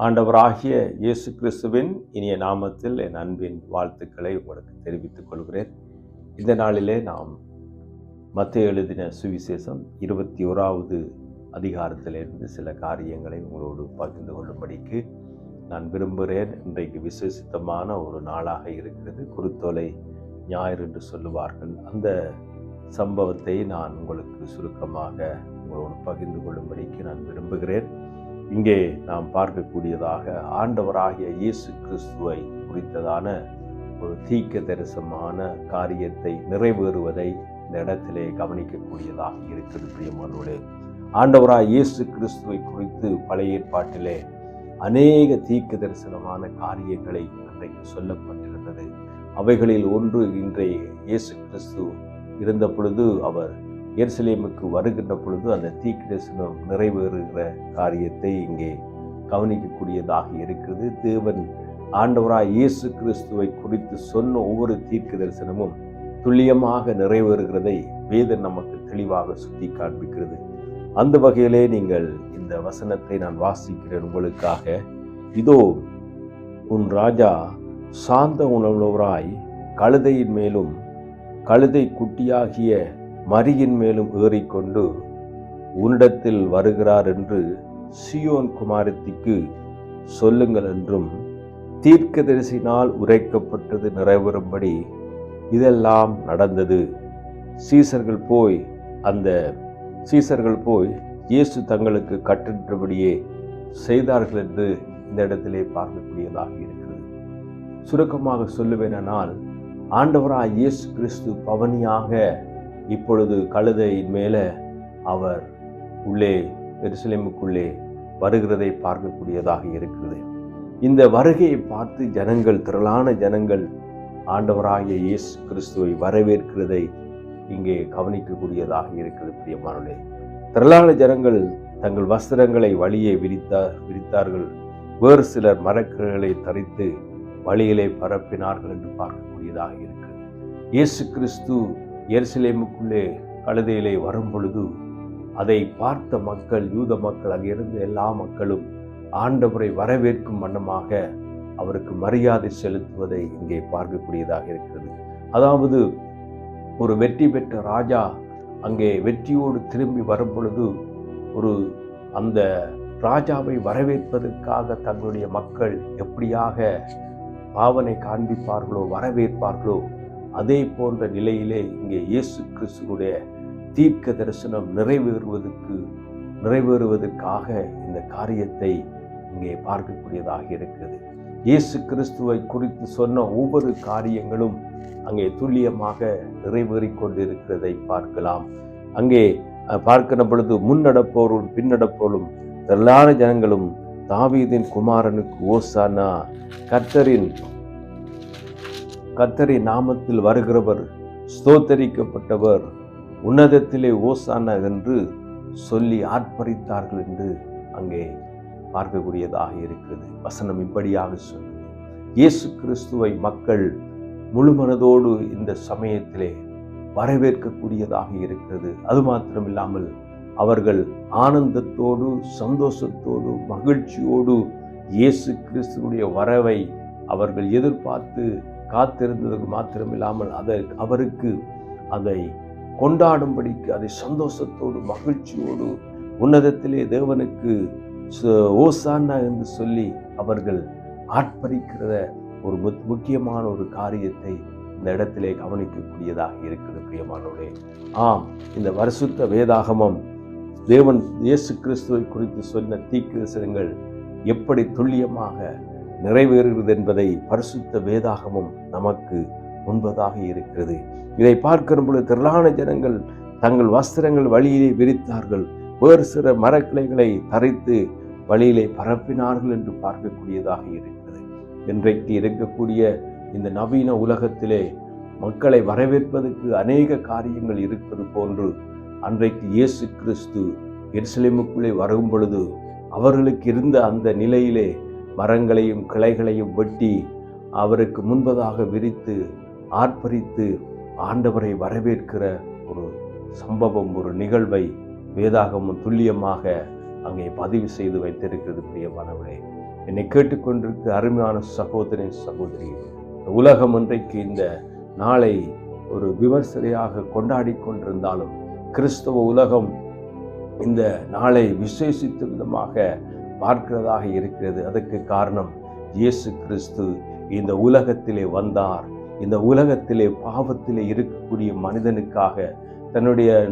ஆண்டவராகிய இயேசு கிறிஸ்துவின் இனிய நாமத்தில் என் அன்பின் வாழ்த்துக்களை உங்களுக்கு தெரிவித்துக் கொள்கிறேன். இந்த நாளிலே நாம் மத்தேயு எழுதின சுவிசேஷம் 21வது அதிகாரத்திலிருந்து சில காரியங்களை உங்களோடு பகிர்ந்து கொள்ளும்படிக்கு நான் விரும்புகிறேன். இன்றைக்கு விசேஷித்தமான ஒரு நாளாக இருக்கிறது. குருத்தோலை ஞாயிறு என்று சொல்லுவார்கள். அந்த சம்பவத்தை நான் உங்களுக்கு சுருக்கமாக உங்களோடு பகிர்ந்து கொள்ளும்படிக்கு நான் விரும்புகிறேன். இங்கே நாம் பார்க்கக்கூடியதாக ஆண்டவராகிய இயேசு கிறிஸ்துவை குறித்ததான ஒரு தீர்க்க தரிசனமான காரியத்தை நிறைவேறுவதை இந்த இடத்திலே கவனிக்கக்கூடியதாக இருக்கிறது. பிரியமானவர்களே, ஆண்டவராகிய இயேசு கிறிஸ்துவை குறித்து பழைய ஏற்பாட்டிலே அநேக தீர்க்க தரிசனமான காரியங்களை அன்றைக்கு சொல்லப்பட்டிருந்தது. அவைகளில் ஒன்று இன்றைய இயேசு கிறிஸ்து இருந்த பொழுது அவர் எருசலேமுக்கு வருகின்ற பொழுது அந்த தீர்க்கதரிசனம் நிறைவேறுகிற காரியத்தை இங்கே கவனிக்கக்கூடியதாக இருக்கிறது. தேவன் ஆண்டவராய் இயேசு கிறிஸ்துவை குறித்து சொன்ன ஒவ்வொரு தீர்க்க தரிசனமும் துல்லியமாக நிறைவேறுகிறதை வேதம் நமக்கு தெளிவாக சுட்டி காண்பிக்கிறது. அந்த வகையிலே நீங்கள் இந்த வசனத்தை நான் வாசிக்கிறேன் உங்களுக்காக. இதோ உன் ராஜா சாந்த உணர்வுள்ளவராய் கழுதையின் மேலும் கழுதை குட்டியாகிய மரியின் மேலும் ஏறிக்கொண்டு உன்னிடத்தில் வருகிறார் என்று சீயோன் குமாரத்திக்கு சொல்லுங்கள் என்றும் தீர்க்கதரிசினால் உரைக்கப்பட்டது நிறைவேறும்படி இதெல்லாம் நடந்தது. சீசர்கள் போய் இயேசு தங்களுக்கு கட்டின்றபடியே செய்தார்கள் என்று இந்த இடத்திலே பார்க்கக்கூடியதாக இருக்கிறது. சுருக்கமாக சொல்லுவேனால், ஆண்டவராய் இயேசு கிறிஸ்து பவனியாக இப்பொழுது கழுதையின் மேலே அவர் உள்ளே எருசலேமுக்குள்ளே வருகிறதை பார்க்கக்கூடியதாக இருக்கிறது. இந்த வருகையை பார்த்து திரளான ஜனங்கள் ஆண்டவராகிய இயேசு கிறிஸ்துவை வரவேற்கிறதை இங்கே கவனிக்கக்கூடியதாக இருக்கிறது. பிரியமானவர்களே, திரளான ஜனங்கள் தங்கள் வஸ்திரங்களை வழியே விரித்தார்கள். வேறு சிலர் மரக்கிளைகளை தரித்து வழியிலே பரப்பினார்கள் என்று பார்க்கக்கூடியதாக இருக்கிறது. இயேசு கிறிஸ்து எருசலேமுக்குள்ளே கழுதையிலே வரும் பொழுது அதை பார்த்த மக்கள், யூத மக்கள், அங்கிருந்த எல்லா மக்களும் ஆண்டவரை வரவேற்கும் வண்ணமாக அவருக்கு மரியாதை செலுத்துவதை இங்கே பார்க்கக்கூடியதாக இருக்கிறது. அதாவது ஒரு வெற்றி பெற்ற ராஜா அங்கே வெற்றியோடு திரும்பி வரும் பொழுது அந்த ராஜாவை வரவேற்பதற்காக தங்களுடைய மக்கள் எப்படியாக பாவனை காண்பிப்பார்களோ, வரவேற்பார்களோ, அதே போன்ற நிலையிலே இங்கே இயேசு கிறிஸ்துவுடைய தீர்க்க தரிசனம் நிறைவேறுவதற்காக இந்த காரியத்தை இங்கே பார்க்கக்கூடியதாக இருக்கிறது. இயேசு கிறிஸ்துவை குறித்து சொன்ன ஒவ்வொரு காரியங்களும் அங்கே துல்லியமாக நிறைவேறிக் கொண்டிருக்கிறதை பார்க்கலாம். அங்கே பார்க்கிற பொழுது முன்னடப்போரும் பின்னடப்போரும் திரளான ஜனங்களும் தாவீதின் குமாரனுக்கு ஓசானா, கர்த்தரின் நாமத்தில் வருகிறவர் ஸ்தோத்தரிக்கப்பட்டவர், உன்னதத்திலே ஓசானா என்று சொல்லி ஆர்ப்பரித்தார்கள் என்று அங்கே பார்க்கக்கூடியதாக இருக்கிறது. வசனம் இப்படியாக சொல்லுது. இயேசு கிறிஸ்துவை மக்கள் முழுமனதோடு இந்த சமயத்திலே வரவேற்கக்கூடியதாக இருக்கிறது. அது மாத்திரமில்லாமல் அவர்கள் ஆனந்தத்தோடு, சந்தோஷத்தோடு, மகிழ்ச்சியோடு இயேசு கிறிஸ்துவுடைய வரவை அவர்கள் எதிர்பார்த்து காத்திருந்ததற்கு மாத்திரமில்லாமல் அவருக்கு அதை கொண்டாடும்படிக்கு, அதை சந்தோஷத்தோடு மகிழ்ச்சியோடு உன்னதத்திலே தேவனுக்கு ஓசானா என்று சொல்லி அவர்கள் ஆர்ப்பரிக்கிற ஒரு முக்கியமான ஒரு காரியத்தை இந்த இடத்திலே கவனிக்கக்கூடியதாக இருக்கிறது. பிரியமானவர்களே, ஆம், இந்த பரிசுத்த வேதாகமம் தேவன் இயேசு கிறிஸ்துவை குறித்து சொன்ன தீர்க்கதரிசனங்கள் எப்படி துல்லியமாக நிறைவேறுகிறது என்பதை பரிசுத்த வேதாகமம் நமக்கு முன்பதாக இருக்கிறது. இதை பார்க்கிற பொழுது திரளான ஜனங்கள் தங்கள் வஸ்திரங்கள் வழியிலே விரித்தார்கள், வேறு சில மரக்கிளைகளை தரித்து வழியிலே பரப்பினார்கள் என்று பார்க்கக்கூடியதாக இருக்கிறது. இன்றைக்கு இருக்கக்கூடிய இந்த நவீன உலகத்திலே மக்களை வரவேற்பதற்கு அநேக காரியங்கள் இருப்பது போன்று அன்றைக்கு இயேசு கிறிஸ்து எருசலேமுக்குள்ளே வரும் பொழுது அவர்களுக்கு இருந்த அந்த நிலையிலே மரங்களையும் கிளைகளையும் வெட்டி அவருக்கு முன்பதாக விரித்து ஆர்ப்பரித்து ஆண்டவரை வரவேற்கிற ஒரு சம்பவம், ஒரு நிகழ்வை வேதாகமும் துல்லியமாக அங்கே பதிவு செய்து வைத்திருக்கிறது. பிரியமானவர்களே, என்னை கேட்டுக்கொண்டிருக்க அருமையான சகோதரி சகோதரி, உலகம் இன்றைக்கு இந்த நாளை ஒரு விமர்சனையாக கொண்டாடி கொண்டிருந்தாலும் கிறிஸ்தவ உலகம் இந்த நாளை விசேஷித்த விதமாக பார்க்கிறதாக இருக்கிறது. அதற்கு காரணம் இயேசு கிறிஸ்து இந்த உலகத்திலே வந்தார். இந்த உலகத்திலே பாவத்திலே இருக்கக்கூடிய மனிதனுக்காக,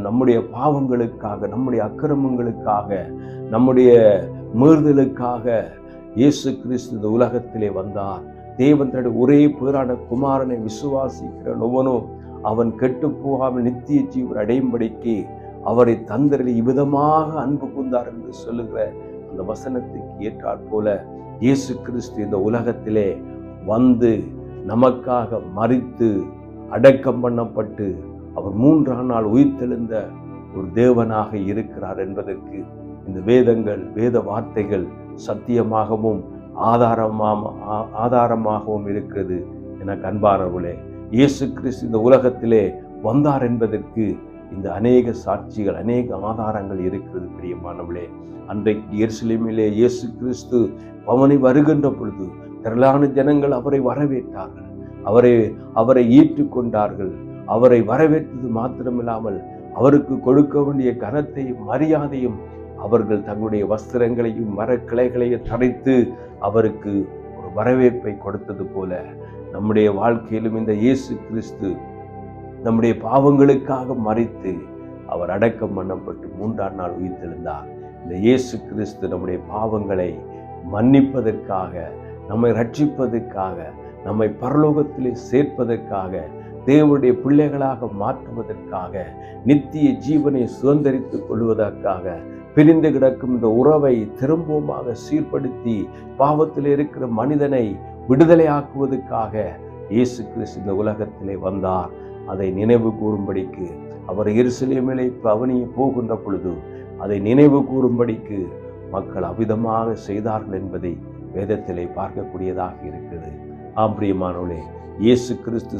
நம்முடைய பாவங்களுக்காக, நம்முடைய அக்கிரமங்களுக்காக, நம்முடைய மீறுதலுக்காக இயேசு கிறிஸ்து இந்த உலகத்திலே வந்தார். தேவன் தன்னுடைய ஒரே பேரான குமாரனை விசுவாசிக்கிற ஒவ்வொன்றும் அவன் கெட்டு போகாமல் நித்திய ஜீவன் அடையும்படிக்கு அவரை தந்தரில் இவ்விதமாக அன்பு கூர்ந்தார் என்று சொல்லுகிற அந்த வசனத்துக்கு ஏற்றாற் போல இயேசு கிறிஸ்து இந்த உலகத்திலே வந்து நமக்காக மரித்து அடக்கம் பண்ணப்பட்டு அவர் 3ஆம் நாள் உயிர்த்தெழுந்த ஒரு தேவனாக இருக்கிறார் என்பதற்கு இந்த வேதங்கள், வேத வார்த்தைகள் சத்தியமாகவும் ஆதாரமாகவும் இருக்கிறது. எனக்கு அன்பானவர்களே, இயேசு கிறிஸ்து இந்த உலகத்திலே வந்தார் என்பதற்கு இந்த அநேக சாட்சிகள், அநேக ஆதாரங்கள் இருக்கிறது. பிரியமானவர்களே, அன்றைக்கு எருசலேமிலே இயேசு கிறிஸ்து பவனி வருகின்ற பொழுது திரளான ஜனங்கள் அவரை வரவேற்றார்கள், அவரை ஏற்றுக்கொண்டார்கள். அவரை வரவேற்றது மாத்திரமில்லாமல் அவருக்கு கொடுக்க வேண்டிய கனத்தையும் மரியாதையும் அவர்கள் தங்களுடைய வஸ்திரங்களையும் மரக்கிளைகளையும் தரைத்து அவருக்கு ஒரு வரவேற்பை கொடுத்தது போல நம்முடைய வாழ்க்கையிலும் இந்த இயேசு கிறிஸ்து நம்முடைய பாவங்களுக்காக மரித்து அவர் அடக்கம் பண்ணப்பட்டு 3ஆம் நாள் உயிர்த்தெழுந்தார். இந்த இயேசு கிறிஸ்து நம்முடைய பாவங்களை மன்னிப்பதற்காக, நம்மை ரட்சிப்பதற்காக, நம்மை பரலோகத்திலே சேர்ப்பதற்காக, தேவனுடைய பிள்ளைகளாக மாற்றுவதற்காக, நித்திய ஜீவனை சுதந்திரித்துக் கொள்வதற்காக, பிரிந்து கிடக்கும் இந்த உறவை திரும்பவுமாக சீர்படுத்தி பாவத்தில் இருக்கிற மனிதனை விடுதலையாக்குவதற்காக இயேசு கிறிஸ்து இந்த உலகத்திலே வந்தார். அதை நினைவு கூறும்படிக்கு அவர் எருசலேமிலே பவனியை போகின்ற பொழுது அதை நினைவு கூறும்படிக்கு மக்கள் அவ்விதமாக செய்தார்கள் என்பதை வேதத்திலே பார்க்கக்கூடியதாக இருக்கிறது. பிரியமானவர்களே, இயேசு கிறிஸ்துவை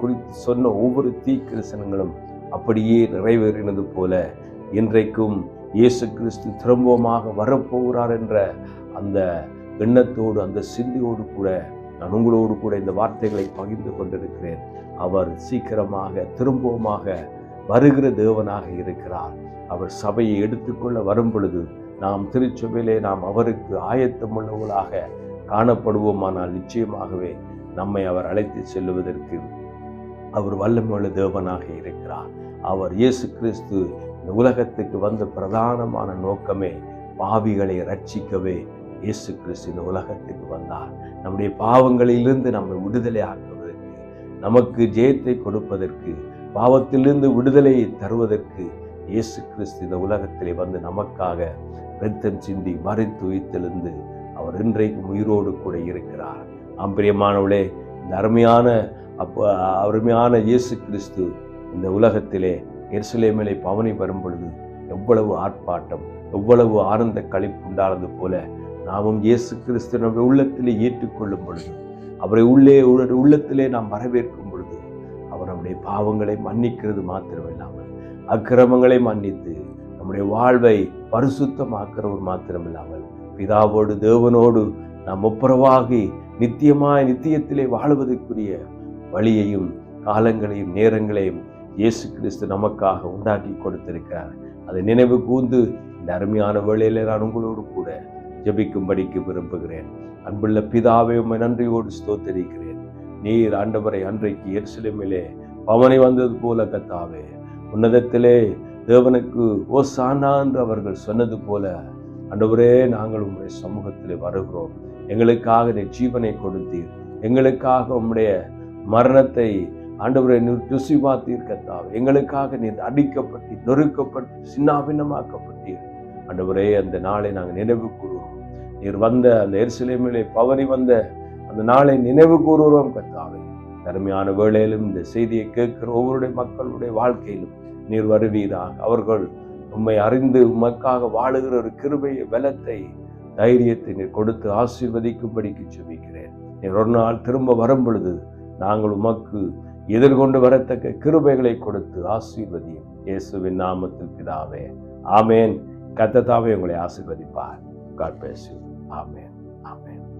குறித்து சொன்ன ஒவ்வொரு தீர்க்கதரிசனங்களும் அப்படியே நிறைவேறினது போல இன்றைக்கும் இயேசு கிறிஸ்து திரும்பமாக வரப்போகிறார் என்ற அந்த எண்ணத்தோடு, அந்த சிந்தையோடு கூட நான் உங்களோடு கூட இந்த வார்த்தைகளை பகிர்ந்து கொண்டிருக்கிறேன். அவர் சீக்கிரமாக திரும்பமாக வருகிற தேவனாக இருக்கிறார். அவர் சபையை எடுத்துக்கொள்ள வரும் பொழுது நாம் திருச்சபையிலே நாம் அவருக்கு ஆயத்தமுள்ளவர்களாக காணப்படுவோமானால் நிச்சயமாகவே நம்மை அவர் அழைத்து செல்லுவதற்கு அவர் வல்லமையுள்ள தேவனாக இருக்கிறார். அவர் இயேசு கிறிஸ்து இந்த உலகத்துக்கு வந்த பிரதானமான நோக்கமே பாவிகளை ரட்சிக்கவே இயேசு கிறிஸ்து இந்த உலகத்துக்கு வந்தார். நம்முடைய பாவங்களிலிருந்து நம்மை விடுதலை ஆக்குவதற்கு, நமக்கு ஜெயத்தை கொடுப்பதற்கு, பாவத்திலிருந்து விடுதலையை தருவதற்கு இயேசு கிறிஸ்து இந்த உலகத்திலே வந்து நமக்காக இரத்தம் சிந்தி மரித்து உயிர்த்தெழுந்து அவர் இன்றைக்கும் உயிரோடு கூட இருக்கிறார். பிரியமானவர்களே, இந்த அருமையான இயேசு கிறிஸ்து இந்த உலகத்திலே எருசலேமிலே பவனி வரும் பொழுது எவ்வளவு ஆர்ப்பாட்டம், எவ்வளவு ஆனந்த களிப்பு உண்டானது போல நாமும் இயேசு கிறிஸ்து நம்முடைய உள்ளத்திலே ஏற்றுக்கொள்ளும் பொழுது, அவரை உள்ளத்திலே நாம் வரவேற்கும் பொழுது அவர் நம்முடைய பாவங்களை மன்னிக்கிறது மாத்திரமில்லாமல் அக்கிரமங்களை மன்னித்து நம்முடைய வாழ்வை பரிசுத்தமாக்குறவர் மாத்திரமில்லாமல் பிதாவோடு தேவனோடு நாம் ஒப்புரவாகி நித்தியத்திலே வாழ்வதற்குரிய வழியையும் காலங்களையும் நேரங்களையும் இயேசு கிறிஸ்து நமக்காக உண்டாக்கி கொடுத்திருக்கிறார். அதை நினைவு கூர்ந்து இந்த அருமையான வேளையில நான் உங்களோடு கூட ஜெபிக்கும்படிக்கு விரும்புகிறேன். அன்புள்ள பிதாவே, உம்மை நன்றியோடு ஸ்தோத்திரிக்கிறேன். நீர் ஆண்டவரை அன்றைக்கு எருசலேமிலே பவனி வந்தது போல கர்த்தாவே, உன்னதத்திலே தேவனுக்கு ஓசானா என்று அவர்கள் சொன்னது போல ஆண்டவரே, நாங்கள் உம்முடைய சமூகத்திலே வருகிறோம். எங்களுக்காக நீர் ஜீவனை கொடுத்தீர், எங்களுக்காக உம்முடைய மரணத்தை ஆண்டவரை நீர் ருசி பார்த்தீர் கர்த்தாவே, எங்களுக்காக நீர் அடிக்கப்பட்டு நொறுக்கப்பட்டு சின்னாபின்னமாக்கப்பட்டீர். ஆண்டவரே, அந்த நாளை நாங்கள் நினைவு கூறுவோம். நீர் வந்த அந்த எருசலேமிலே பவனி வந்த அந்த நாளை நினைவு கூறுவோம் கர்த்தாவே. அருமையான வேளையிலும் இந்த செய்தியை கேட்கிற ஒவ்வொருடைய மக்களுடைய வாழ்க்கையிலும் நீர் வருவீராக. அவர்கள் உம்மை அறிந்து உமக்காக வாழுகிற ஒரு கிருபையை, பலத்தை, தைரியத்தை நீர் கொடுத்து ஆசீர்வதிக்கும்படிக்கு ஜெபிக்கிறேன். நீர் ஒரு நாள் திரும்ப வரும் பொழுது நாங்கள் உமக்கு எதிர்கொண்டு வரத்தக்க கிருபைகளை கொடுத்து ஆசீர்வதியும். இயேசுவின் நாமத்தில் பிதாவே, ஆமேன். கர்த்தர் தாமே உங்களை ஆசீர்வதிப்பார். God bless you. Amen. Amen.